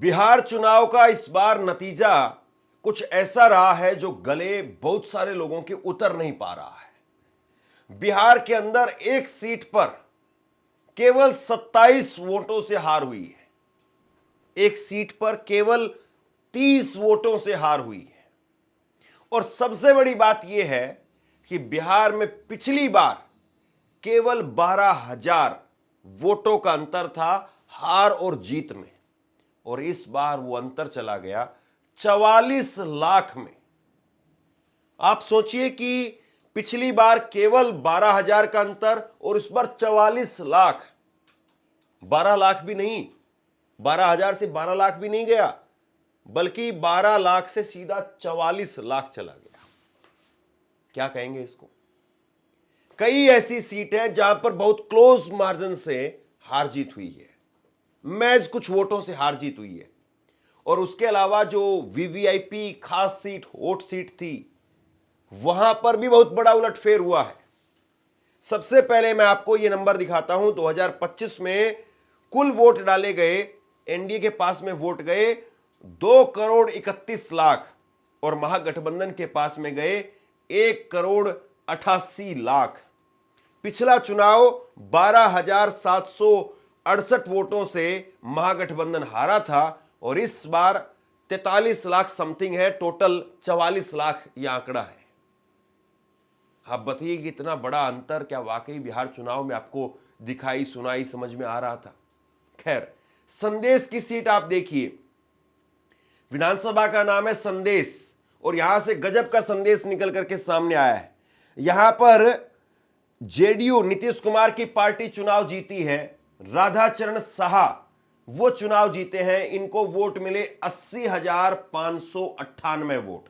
बिहार चुनाव का इस बार नतीजा कुछ ऐसा रहा है जो गले बहुत सारे लोगों के उतर नहीं पा रहा है। बिहार के अंदर एक सीट पर केवल 27 वोटों से हार हुई है। एक सीट पर केवल 30 वोटों से हार हुई है। और सबसे बड़ी बात यह है कि बिहार में पिछली बार केवल 12,000 वोटों का अंतर था हार और जीत में, और इस बार वो अंतर चला गया 44 लाख में। आप सोचिए कि पिछली बार केवल 12,000 का अंतर और इस बार 44 लाख। 12 लाख भी नहीं, 12,000 से 12 लाख भी नहीं गया, बल्कि 12 लाख से सीधा 44 लाख चला गया। क्या कहेंगे इसको? कई ऐसी सीट हैं जहां पर बहुत क्लोज मार्जिन से हार जीत हुई है, महज कुछ वोटों से हार जीत हुई है। और उसके अलावा जो वीवीआईपी खास सीट, हॉट सीट थी, वहां पर भी बहुत बड़ा उलटफेर हुआ है। सबसे पहले मैं आपको यह नंबर दिखाता हूं। 2025 में कुल वोट डाले गए, एनडीए के पास में वोट गए 2,31,00,000 और महागठबंधन के पास में गए 1,88,00,000। पिछला चुनाव 12,768 वोटों से महागठबंधन हारा था और इस बार 43 लाख समथिंग है, टोटल 44 लाख यह आंकड़ा है। आप बताइए कि इतना बड़ा अंतर क्या वाकई बिहार चुनाव में आपको दिखाई, सुनाई, समझ में आ रहा था? खैर, संदेश की सीट आप देखिए। विधानसभा का नाम है संदेश और यहां से गजब का संदेश निकल करके सामने आया है। यहां पर जेडीयू नीतीश कुमार की पार्टी चुनाव जीती है। राधाचरण साहा वो चुनाव जीते हैं, इनको वोट मिले 80,598 वोट।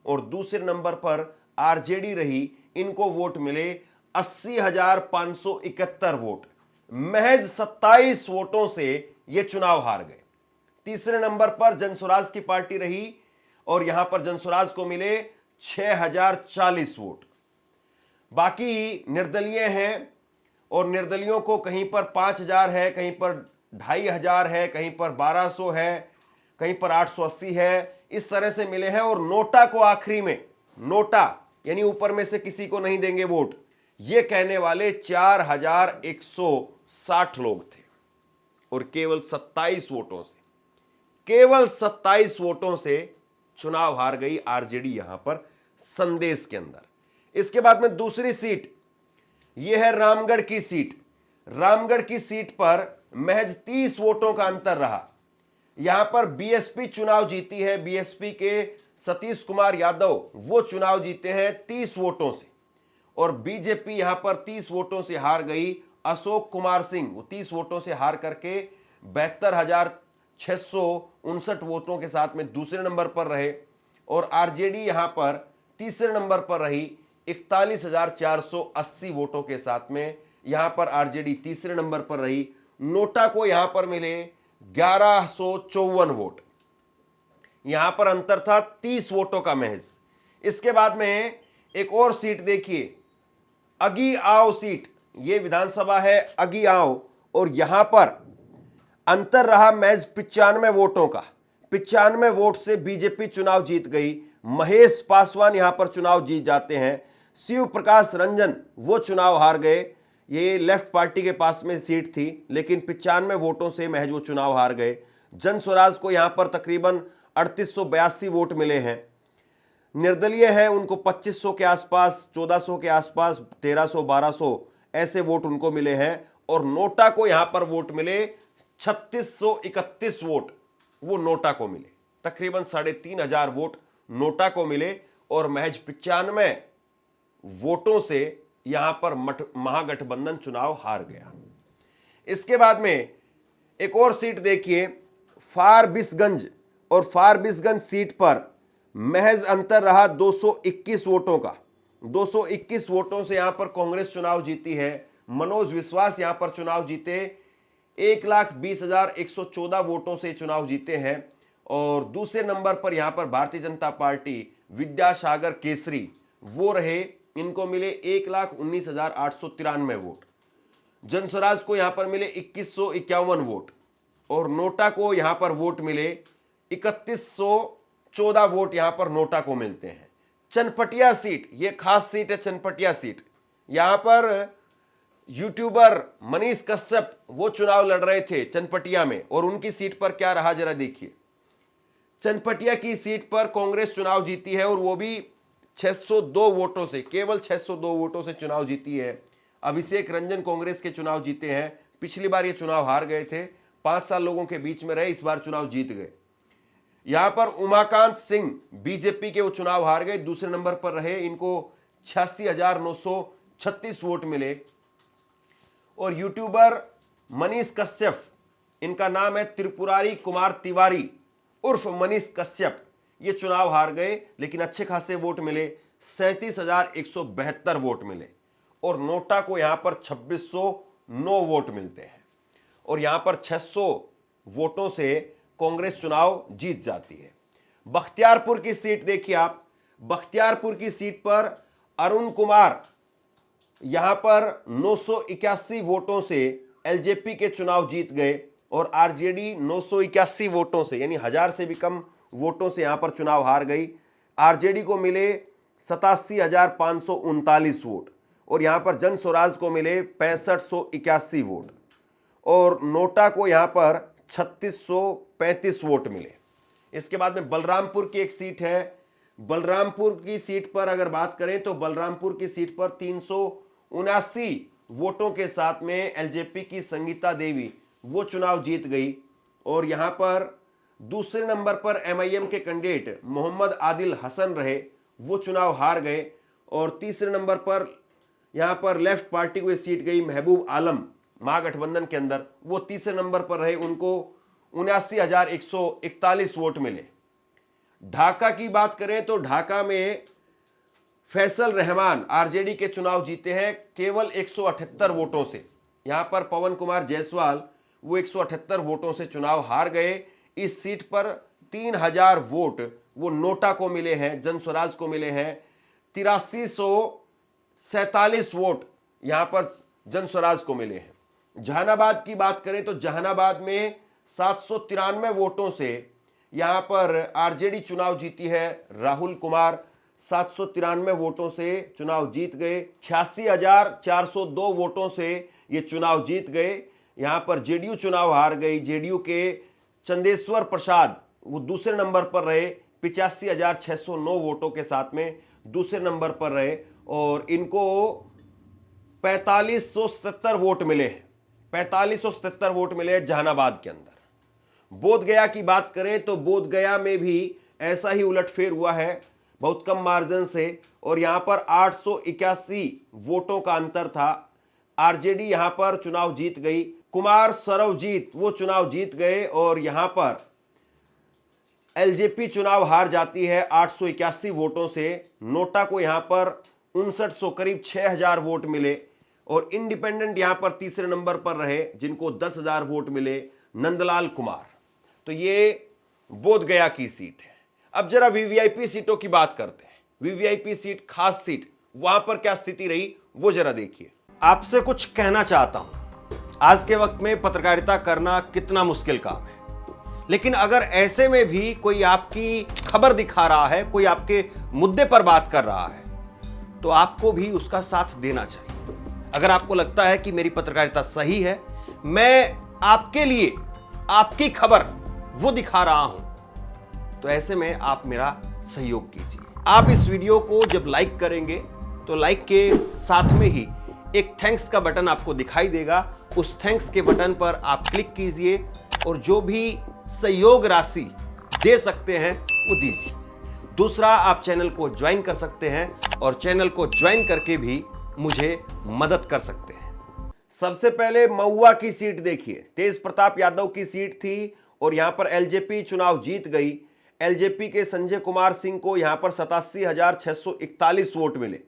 और दूसरे नंबर पर आरजेडी रही, इनको वोट मिले 80,571 वोट। महज 27 वोटों से ये चुनाव हार गए। तीसरे नंबर पर जनसुराज की पार्टी रही और यहां पर जनसुराज को मिले 6,040 वोट। बाकी निर्दलीय हैं और निर्दलियों को कहीं पर 5,000 है, कहीं पर 2,500 है, कहीं पर 1,200 है, कहीं पर 880 है, इस तरह से मिले हैं। और नोटा को आखिरी में, नोटा यानी ऊपर में से किसी को नहीं देंगे वोट, ये कहने वाले 4,160 लोग थे। और केवल 27 वोटों से, केवल 27 वोटों से चुनाव हार गई आरजेडी यहां पर संदेश के अंदर। इसके बाद में दूसरी सीट, यह है रामगढ़ की सीट। रामगढ़ की सीट पर महज 30 वोटों का अंतर रहा। यहां पर बीएसपी चुनाव जीती है। बीएसपी के सतीश कुमार यादव वो चुनाव जीते हैं 30 वोटों से। और बीजेपी यहां पर 30 वोटों से हार गई। अशोक कुमार सिंह वो 30 वोटों से हार करके 72,659 वोटों के साथ में दूसरे नंबर पर रहे। और आरजेडी यहां पर तीसरे नंबर पर रही 41,480 वोटों के साथ में। यहां पर आरजेडी तीसरे नंबर पर रही। नोटा को यहां पर मिले 1,154 वोट। यहां पर अंतर था 30 वोटों का महज। इसके बाद में एक और सीट देखिए, अगी आओ सीट। यह विधानसभा है अगी आओ और यहां पर अंतर रहा महज 95 वोटों का। 95 वोट से बीजेपी चुनाव जीत गई। महेश पासवान यहां पर चुनाव जीत जाते हैं। शिव प्रकाश रंजन वो चुनाव हार गए। ये लेफ्ट पार्टी के पास में सीट थी, लेकिन 95 वोटों से महज वो चुनाव हार गए। जन स्वराज को यहां पर तकरीबन 3,882 वोट मिले हैं। निर्दलीय है, उनको 2,500 के आसपास, 1,400 के आसपास, 1,300, 1,200 ऐसे वोट उनको मिले हैं। और नोटा को यहां पर वोट मिले 3,631 वोट वो नोटा को मिले। तकरीबन 3,500 वोट नोटा को मिले और महज 95 वोटों से यहां पर महागठबंधन चुनाव हार गया। इसके बाद में एक और सीट देखिए, फारबिसगंज। और फारबिसगंज सीट पर महज अंतर रहा 221 वोटों का। 221 वोटों से यहां पर कांग्रेस चुनाव जीती है। मनोज विश्वास यहां पर चुनाव जीते 1,20,114 वोटों से चुनाव जीते हैं। और दूसरे नंबर पर यहां पर भारतीय जनता पार्टी विद्यासागर केसरी वो रहे, इनको मिले 1,19,893 वोट। जनस्वराज को यहां पर मिले 2,151 वोट। और नोटा को यहां पर वोट मिले 3114 वोट यहां पर नोटा को मिलते हैं। चनपटिया सीट, ये खास सीट है चनपटिया सीट। यहां पर यूट्यूबर मनीष कश्यप वो चुनाव लड़ रहे थे चनपटिया में, और उनकी सीट पर क्या रहा जरा देखिए। चनपटिया की सीट पर कांग्रेस चुनाव जीती है, और वो भी 602 वोटों से, केवल 602 वोटों से चुनाव जीती है। अभिषेक रंजन कांग्रेस के चुनाव जीते हैं। पिछली बार ये चुनाव हार गए थे, 5 साल लोगों के बीच में रहे, इस बार चुनाव जीत गए। यहां पर उमाकांत सिंह बीजेपी के वो चुनाव हार गए, दूसरे नंबर पर रहे, इनको 86,936 वोट मिले। और यूट्यूबर मनीष कश्यप, इनका नाम है त्रिपुरारी कुमार तिवारी उर्फ मनीष कश्यप, ये चुनाव हार गए, लेकिन अच्छे खासे वोट मिले, 37,172 वोट मिले। और नोटा को यहां पर 2609 वोट मिलते हैं, और यहां पर 600 वोटों से कांग्रेस चुनाव जीत जाती है। बख्तियारपुर की सीट देखिए आप। बख्तियारपुर की सीट पर अरुण कुमार यहां पर 981 वोटों से एलजेपी के चुनाव जीत गए, और आरजेडी 981 वोटों से, यानी 1000 से भी कम वोटों से यहां पर चुनाव हार गई। आरजेडी को मिले 87,539 वोट, और यहां पर जन स्वराज को मिले 6581 वोट, और नोटा को यहां पर 3635 वोट मिले। इसके बाद में बलरामपुर की एक सीट है। बलरामपुर की सीट पर अगर बात करें तो बलरामपुर की सीट पर 379 वोटों के साथ में एलजेपी की संगीता देवी वो चुनाव जीत गई, और यहां पर दूसरे नंबर पर एमआईएम के कैंडिडेट मोहम्मद आदिल हसन रहे, वो चुनाव हार गए। और तीसरे नंबर पर यहां पर लेफ्ट पार्टी को ये सीट गई महबूब आलम महागठबंधन के अंदर, वो तीसरे नंबर पर रहे, उनको 79,141 वोट मिले। ढाका की बात करें तो ढाका में फैसल रहमान आरजेडी के चुनाव जीते हैं केवल 178 वोटों से। यहां पर पवन कुमार जायसवाल वो 178 वोटों से चुनाव हार गए। इस सीट पर 3000 वोट वो नोटा को मिले हैं, जन स्वराज को मिले हैं। 8347 वोट यहां पर जन स्वराज को मिले हैं। जहानाबाद की बात करें तो जहानाबाद में 793 वोटों से यहां पर आरजेडी चुनाव जीती है। राहुल कुमार 793 वोटों से चुनाव जीत गए। 86,402 वोटों से ये चुनाव जीत गए। यहां पर जेडीयू चुनाव हार गई। जेडीयू के चंदेश्वर प्रसाद वो दूसरे नंबर पर रहे, 85,609 वोटों के साथ में दूसरे नंबर पर रहे, और इनको 4577 वोट मिले हैं। 4577 वोट मिले जहानाबाद के अंदर। बोधगया की बात करें तो बोधगया में भी ऐसा ही उलटफेर हुआ है, बहुत कम मार्जिन से, और यहां पर 881 वोटों का अंतर था। आरजेडी यहां पर चुनाव जीत गई। कुमार सरवजीत वो चुनाव जीत गए, और यहां पर एलजेपी चुनाव हार जाती है 881 वोटों से। नोटा को यहां पर 5900 करीब 6000 वोट मिले, और इंडिपेंडेंट यहां पर तीसरे नंबर पर रहे, जिनको 10,000 वोट मिले, नंदलाल कुमार। तो ये बोधगया की सीट है। अब जरा वीवीआईपी सीटों की बात करते हैं। वीवीआईपी सीट, खास सीट, वहां पर क्या स्थिति रही वो जरा देखिए। आपसे कुछ कहना चाहता हूं, आज के वक्त में पत्रकारिता करना कितना मुश्किल काम है, लेकिन अगर ऐसे में भी कोई आपकी खबर दिखा रहा है, कोई आपके मुद्दे पर बात कर रहा है, तो आपको भी उसका साथ देना चाहिए। अगर आपको लगता है कि मेरी पत्रकारिता सही है, मैं आपके लिए आपकी खबर वो दिखा रहा हूं, तो ऐसे में आप मेरा सहयोग कीजिए। आप इस वीडियो को जब लाइक करेंगे तो लाइक के साथ में ही एक थैंक्स का बटन आपको दिखाई देगा। उस थैंक्स के बटन पर आप क्लिक कीजिए, और जो भी सहयोग राशि दे सकते हैं वो दीजिए। दूसरा, आप चैनल को ज्वाइन कर सकते हैं, और चैनल को ज्वाइन करके भी मुझे मदद कर सकते हैं। सबसे पहले महुआ की सीट देखिए। तेज प्रताप यादव की सीट थी, और यहां पर एलजेपी चुनाव जीत गई। एलजेपी के संजय कुमार सिंह को यहां पर 87,641 वोट मिले।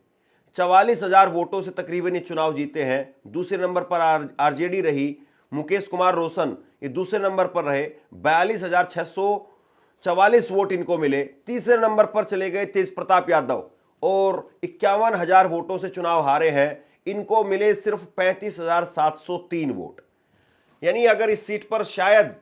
44,000 वोटों से तकरीबन ये चुनाव जीते हैं। दूसरे नंबर पर आरजेडी रही। मुकेश कुमार रोशन ये दूसरे नंबर पर रहे, 42,644 वोट इनको मिले। तीसरे नंबर पर चले गए तेज प्रताप यादव, और 51,000 वोटों से चुनाव हारे हैं। इनको मिले सिर्फ 35,703 वोट। यानी अगर इस सीट पर शायद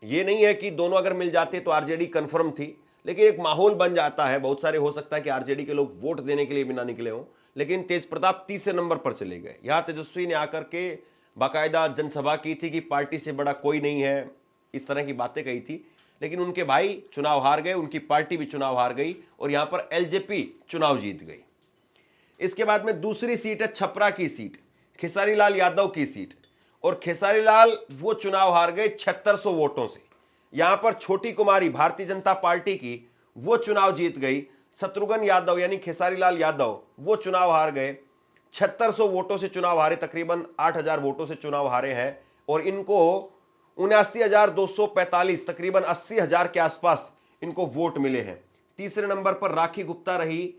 ये नहीं है कि दोनों अगर मिल जाते तो आरजेडी कंफर्म थी, लेकिन एक माहौल बन जाता है। बहुत सारे हो सकता है कि आरजेडी के लोग वोट देने के लिए भी ना निकले हों, लेकिन तेज प्रताप तीसरे नंबर पर चले गए। यहां तेजस्वी ने आकर के बाकायदा जनसभा की थी कि पार्टी से बड़ा कोई नहीं है, इस तरह की बातें कही थी, लेकिन उनके भाई चुनाव हार गए, उनकी पार्टी भी चुनाव हार गई और यहां पर एलजेपी चुनाव जीत गई। इसके बाद में दूसरी सीट है छपरा की सीट, खेसारी लाल यादव की सीट, और खेसारी लाल वो चुनाव हार गए 7600 वोटों से। यहां पर छोटी कुमारी भारतीय जनता पार्टी की वो चुनाव जीत गई। शत्रुघ्न यादव यानी खेसारी लाल यादव वो चुनाव हार गए, 7600 वोटों से चुनाव हारे, तकरीबन 8000 वोटों से चुनाव हारे हैं, और इनको 79,245 तकरीबन 80,000 के आसपास इनको वोट मिले हैं। तीसरे नंबर पर राखी गुप्ता रही,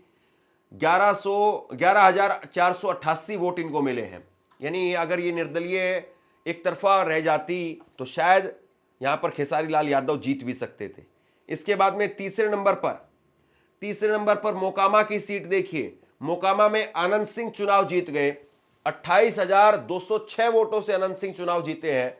11,488 वोट इनको मिले हैं। यानी अगर ये निर्दलीय एक तरफा रह जाती तो शायद यहां पर खेसारी लाल यादव जीत भी सकते थे। इसके बाद में तीसरे नंबर पर मोकामा की सीट देखिए, मोकामा में आनंद सिंह चुनाव जीत गए, 28,206 वोटों से आनंद सिंह चुनाव जीते हैं।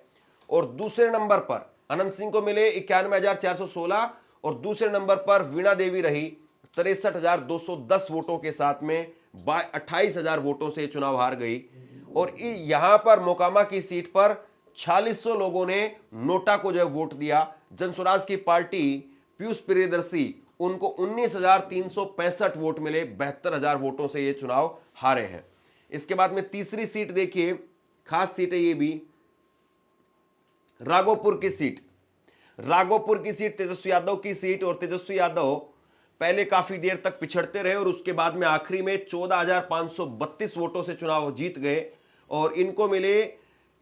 और दूसरे नंबर पर आनंद सिंह को मिले 91,416, और दूसरे नंबर पर वीणा देवी रही 63,210 वोटों के साथ में 28,000 वोटों से चुनाव हार गई। और यहां पर मोकामा की सीट पर 4600 लोगों ने नोटा को जो वोट दिया। जनस्वराज की पार्टी पीयूष प्रियदर्शी, उनको 19,365 वोट मिले, 72,000 वोटों से ये चुनाव हारे हैं। इसके बाद में तीसरी सीट देखिए, खास सीट है ये भी, राघोपुर की सीट तेजस्वी यादव की सीट। और तेजस्वी यादव पहले काफी देर तक पिछड़ते रहे और उसके बाद में आखिरी में 14,532 वोटों से चुनाव जीत गए, और इनको मिले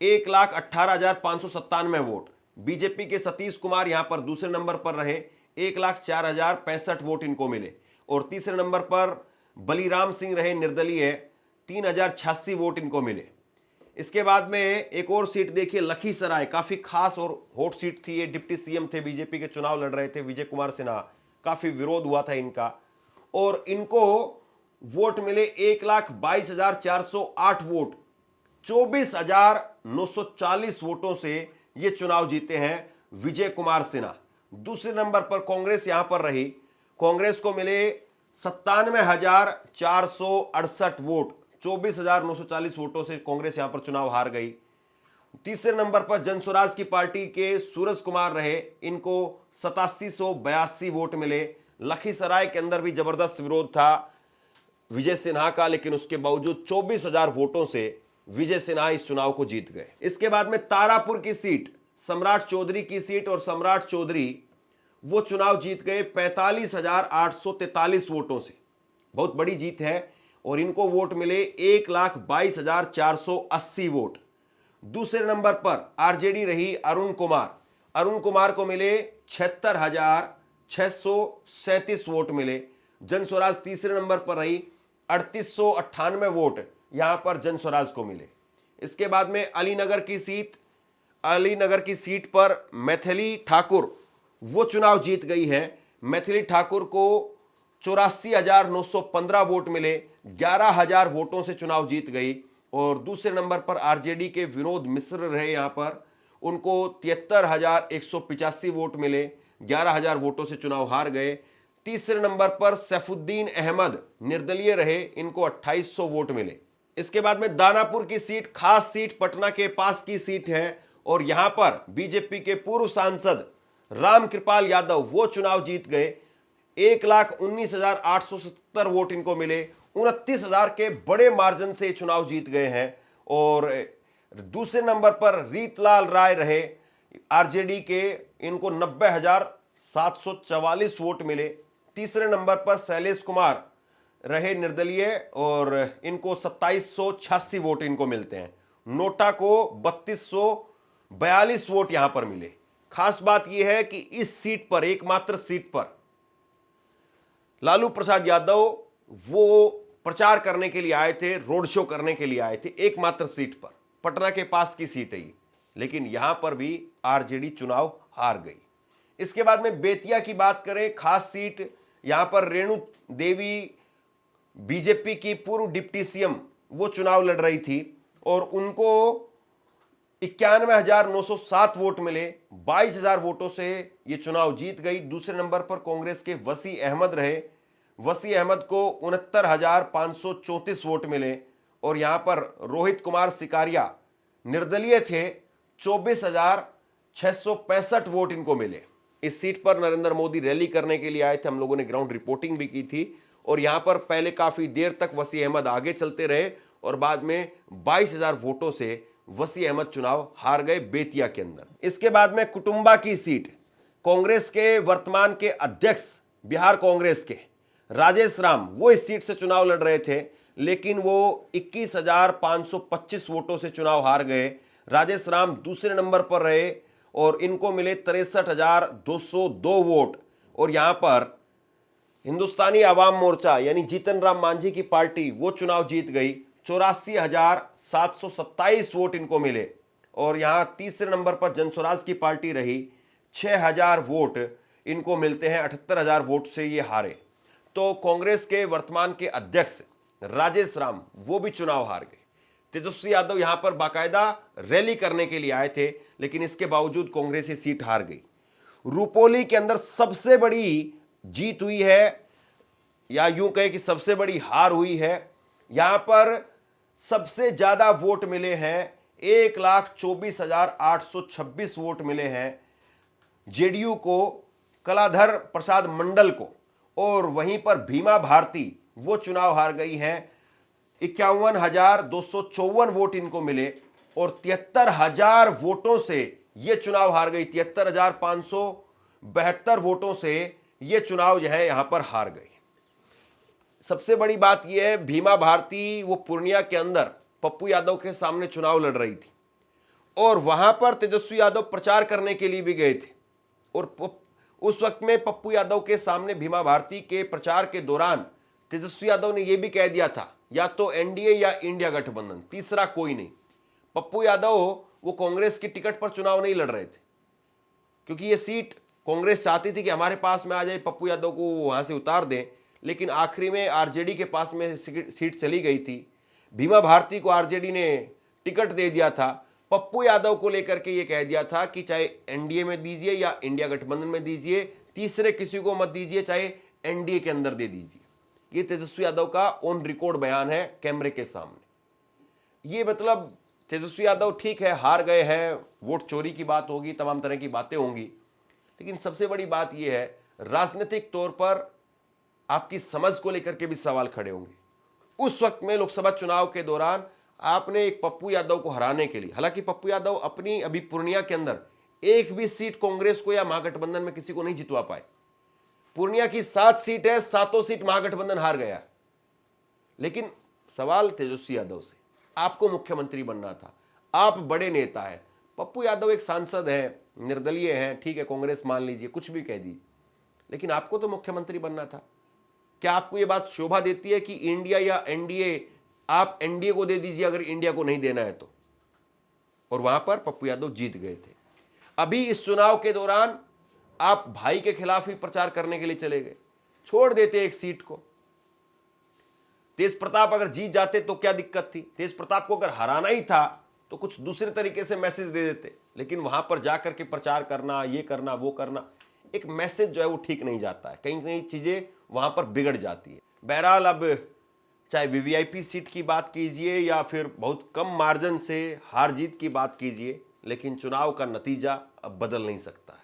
1,18,597 वोट। बीजेपी के सतीश कुमार यहां पर दूसरे नंबर पर रहे, 1,04,065 वोट इनको मिले। और तीसरे नंबर पर बलीराम सिंह रहे निर्दलीय, 3,086 वोट इनको मिले। इसके बाद में एक और सीट देखिए, लखीसराय, काफी खास और हॉट सीट थी ये। डिप्टी सीएम थे, बीजेपी के चुनाव लड़ रहे थे विजय कुमार सिन्हा, काफी विरोध हुआ था इनका, और इनको वोट मिले 1,22,408 वोट, 24,940 वोटों से ये चुनाव जीते हैं विजय कुमार सिन्हा। दूसरे नंबर पर कांग्रेस यहां पर रही, कांग्रेस को मिले 97,468 वोट, 24,940 वोटों से कांग्रेस यहां पर चुनाव हार गई। तीसरे नंबर पर जनस्वराज की पार्टी के सूरज कुमार रहे, इनको 8782 वोट मिले। लखीसराय के अंदर भी जबरदस्त विरोध था विजय सिन्हा का, लेकिन उसके बावजूद 24,000 वोटों से विजय सिन्हा इस चुनाव को जीत गए। इसके बाद में तारापुर की सीट, सम्राट चौधरी की सीट, और सम्राट चौधरी वो चुनाव जीत गए 45,843 वोटों से, बहुत बड़ी जीत है, और इनको वोट मिले 1,22,480 वोट। दूसरे नंबर पर आरजेडी रही अरुण कुमार को मिले 76,637 वोट मिले। जनस्वराज तीसरे नंबर पर रही, 3,898 वोट यहां पर जनस्वराज को मिले। इसके बाद में अलीनगर की सीट पर मैथिली ठाकुर वो चुनाव जीत गई है। मैथिली ठाकुर को 84,915 वोट मिले, 11,000 वोटों से चुनाव जीत गई। और दूसरे नंबर पर आरजेडी के विनोद मिश्र रहे, यहां पर उनको 73,185 वोट मिले, 11,000 वोटों से चुनाव हार गए। तीसरे नंबर पर सैफुद्दीन अहमद निर्दलीय रहे, इनको 2800 वोट मिले। इसके बाद में दानापुर की सीट, खास सीट, पटना के पास की सीट है, और यहां पर बीजेपी के पूर्व सांसद रामकृपाल यादव वो चुनाव जीत गए, 1,19,870 वोट इनको मिले, 29,000 के बड़े मार्जिन से चुनाव जीत गए हैं। और दूसरे नंबर पर रीतलाल राय रहे आरजेडी के, इनको 90,744 वोट मिले। तीसरे नंबर पर शैलेश कुमार रहे निर्दलीय, और इनको 2786 वोट इनको मिलते हैं। नोटा को 3242 वोट यहां पर मिले। खास बात यह है कि इस सीट पर, एकमात्र सीट पर, लालू प्रसाद यादव वो प्रचार करने के लिए आए थे, रोड शो करने के लिए आए थे, एकमात्र सीट पर, पटना के पास की सीट है ये, लेकिन यहां पर भी आरजेडी चुनाव हार गई। इसके बाद में बेतिया की बात करें, खास सीट, यहां पर रेणु देवी बीजेपी की पूर्व डिप्टी सीएम वो चुनाव लड़ रही थी, और उनको 91,907 वोट मिले, 22,000 वोटों से ये चुनाव जीत गई। दूसरे नंबर पर कांग्रेस के वसी अहमद रहे। वसी अहमद को 69,534 वोट मिले। और यहां पर रोहित कुमार सिकारिया निर्दलीय थे, 24,665 वोट इनको मिले। इस सीट पर नरेंद्र मोदी रैली करने के लिए आए थे, हम लोगों ने ग्राउंड रिपोर्टिंग भी की थी। और यहां पर पहले काफी देर तक वसी अहमद आगे चलते रहे और बाद में 22,000 वोटों से वसी अहमद चुनाव हार गए बेतिया के अंदर। इसके बाद में कुटुंबा की सीट, कांग्रेस के वर्तमान के अध्यक्ष बिहार कांग्रेस के राजेश राम, वो इस सीट से चुनाव लड़ रहे थे, लेकिन वो 21,525 वोटों से चुनाव हार गए। राजेश राम दूसरे नंबर पर रहे और इनको मिले 63,202 वोट। और यहां पर हिंदुस्तानी आवाम मोर्चा यानी जीतन राम मांझी की पार्टी वो चुनाव जीत गई, 84,727 वोट इनको मिले। और यहां तीसरे नंबर पर जनस्वराज की पार्टी रही, 6,000 वोट इनको मिलते हैं, 78,000 वोट से ये हारे। तो कांग्रेस के वर्तमान के अध्यक्ष राजेश राम वो भी चुनाव हार गए। तेजस्वी यादव यहां पर बाकायदा रैली करने के लिए आए थे, लेकिन इसके बावजूद कांग्रेस ये सीट हार गई। रुपोली के अंदर सबसे बड़ी जीत हुई है, या यूं कहे कि सबसे बड़ी हार हुई है। यहां पर सबसे ज्यादा वोट मिले हैं, 1,24,826 वोट मिले हैं जेडीयू को, कलाधर प्रसाद मंडल को। और वहीं पर भीमा भारती वो चुनाव हार गई हैं, 51,254 वोट इनको मिले। और 73,000 वोटों से ये चुनाव हार गई, 73,572 वोटों से ये चुनाव जो है यहां पर हार गई। सबसे बड़ी बात यह है, भीमा भारती वो पूर्णिया के अंदर पप्पू यादव के सामने चुनाव लड़ रही थी और वहां पर तेजस्वी यादव प्रचार करने के लिए भी गए थे। और उस वक्त में पप्पू यादव के सामने भीमा भारती के प्रचार के दौरान तेजस्वी यादव ने यह भी कह दिया था, या तो एनडीए या इंडिया गठबंधन, तीसरा कोई नहीं। पप्पू यादव वो कांग्रेस की टिकट पर चुनाव नहीं लड़ रहे थे, क्योंकि ये सीट कांग्रेस चाहती थी कि हमारे पास में आ जाए, पप्पू यादव को वहां से उतार दें। लेकिन आखिरी में आरजेडी के पास में सीट चली गई थी, भीमा भारती को आरजेडी ने टिकट दे दिया था। पप्पू यादव को लेकर के ये कह दिया था कि चाहे एनडीए में दीजिए या इंडिया गठबंधन में दीजिए, तीसरे किसी को मत दीजिए, चाहे एनडीए के अंदर दे दीजिए। ये तेजस्वी यादव का ऑन रिकॉर्ड बयान है कैमरे के सामने। ये मतलब तेजस्वी यादव ठीक है हार गए हैं, वोट चोरी की बात होगी, तमाम तरह की बातें होंगी, लेकिन सबसे बड़ी बात यह है राजनीतिक तौर पर आपकी समझ को लेकर के भी सवाल खड़े होंगे। उस वक्त में लोकसभा चुनाव के दौरान आपने एक पप्पू यादव को हराने के लिए, हालांकि पप्पू यादव अपनी अभी पूर्णिया के अंदर एक भी सीट कांग्रेस को या महागठबंधन में किसी को नहीं जितवा पाए। पूर्णिया की 7 सीट है, 7 सीट महागठबंधन हार गया। लेकिन सवाल तेजस्वी यादव से, आपको मुख्यमंत्री बनना था, आप बड़े नेता है, पप्पू यादव एक सांसद है, निर्दलीय हैं, ठीक है कांग्रेस मान लीजिए, कुछ भी कह दीजिए, लेकिन आपको तो मुख्यमंत्री बनना था। क्या आपको यह बात शोभा देती है कि इंडिया या एनडीए, आप एनडीए को दे दीजिए अगर इंडिया को नहीं देना है तो? और वहां पर पप्पू यादव जीत गए थे। अभी इस चुनाव के दौरान आप भाई के खिलाफ ही प्रचार करने के लिए चले गए, छोड़ देते एक सीट को। तेज प्रताप अगर जीत जाते तो क्या दिक्कत थी? तेज प्रताप को अगर हराना ही था तो कुछ दूसरे तरीके से मैसेज दे देते, लेकिन वहां पर जाकर के प्रचार करना, ये करना, वो करना, एक मैसेज जो है वो ठीक नहीं जाता है, कहीं कहीं चीजें वहां पर बिगड़ जाती है। बहरहाल अब चाहे वीवीआईपी सीट की बात कीजिए या फिर बहुत कम मार्जिन से हार जीत की बात कीजिए, लेकिन चुनाव का नतीजा अब बदल नहीं सकता है।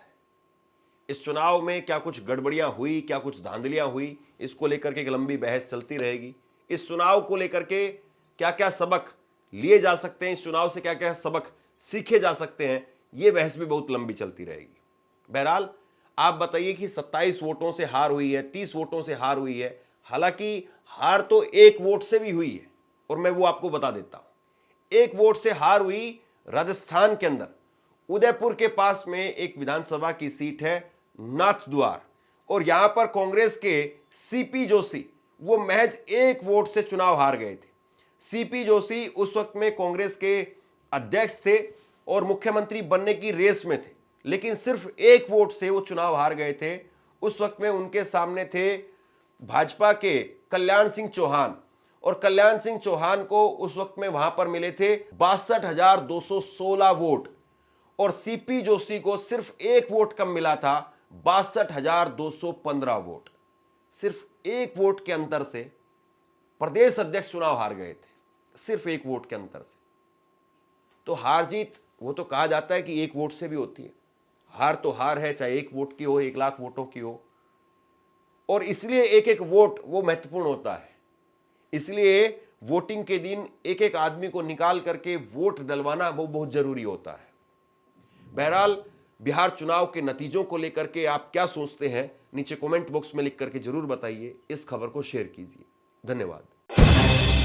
इस चुनाव में क्या कुछ गड़बड़ियां हुई, क्या कुछ धांधलियां हुई, इसको लेकर के एक लंबी बहस चलती रहेगी। इस चुनाव को लेकर के क्या क्या सबक लिए जा सकते हैं, इस चुनाव से क्या क्या सबक सीखे जा सकते हैं, यह बहस भी बहुत लंबी चलती रहेगी। बहरहाल आप बताइए कि 27 वोटों से हार हुई है, 30 वोटों से हार हुई है, हालांकि हार तो 1 वोट से भी हुई है, और मैं वो आपको बता देता हूं। 1 वोट से हार हुई राजस्थान के अंदर, उदयपुर के पास में एक विधानसभा की सीट है नाथद्वार, और यहां पर कांग्रेस के सीपी जोशी वो महज 1 वोट से चुनाव हार गए थे। सीपी जोशी उस वक्त में कांग्रेस के अध्यक्ष थे और मुख्यमंत्री बनने की रेस में थे, लेकिन सिर्फ 1 वोट से वो चुनाव हार गए थे। उस वक्त में उनके सामने थे भाजपा के कल्याण सिंह चौहान, और कल्याण सिंह चौहान को उस वक्त में वहां पर मिले थे 62,216 वोट, और सीपी जोशी को सिर्फ एक वोट कम मिला था, 62,215 वोट। सिर्फ एक वोट के अंतर से प्रदेश अध्यक्ष चुनाव हार गए थे, सिर्फ एक वोट के अंतर से। तो हार जीत वो तो कहा जाता है कि एक वोट से भी होती है, हार तो हार है, चाहे एक वोट की हो, 1 लाख वोटों की हो। और इसलिए एक एक वोट वो महत्वपूर्ण होता है, इसलिए वोटिंग के दिन एक एक आदमी को निकाल करके वोट डलवाना वो बहुत जरूरी होता है। बहरहाल बिहार चुनाव के नतीजों को लेकर के आप क्या सोचते हैं, नीचे कमेंट बॉक्स में लिख करके जरूर बताइए। इस खबर को शेयर कीजिए। धन्यवाद।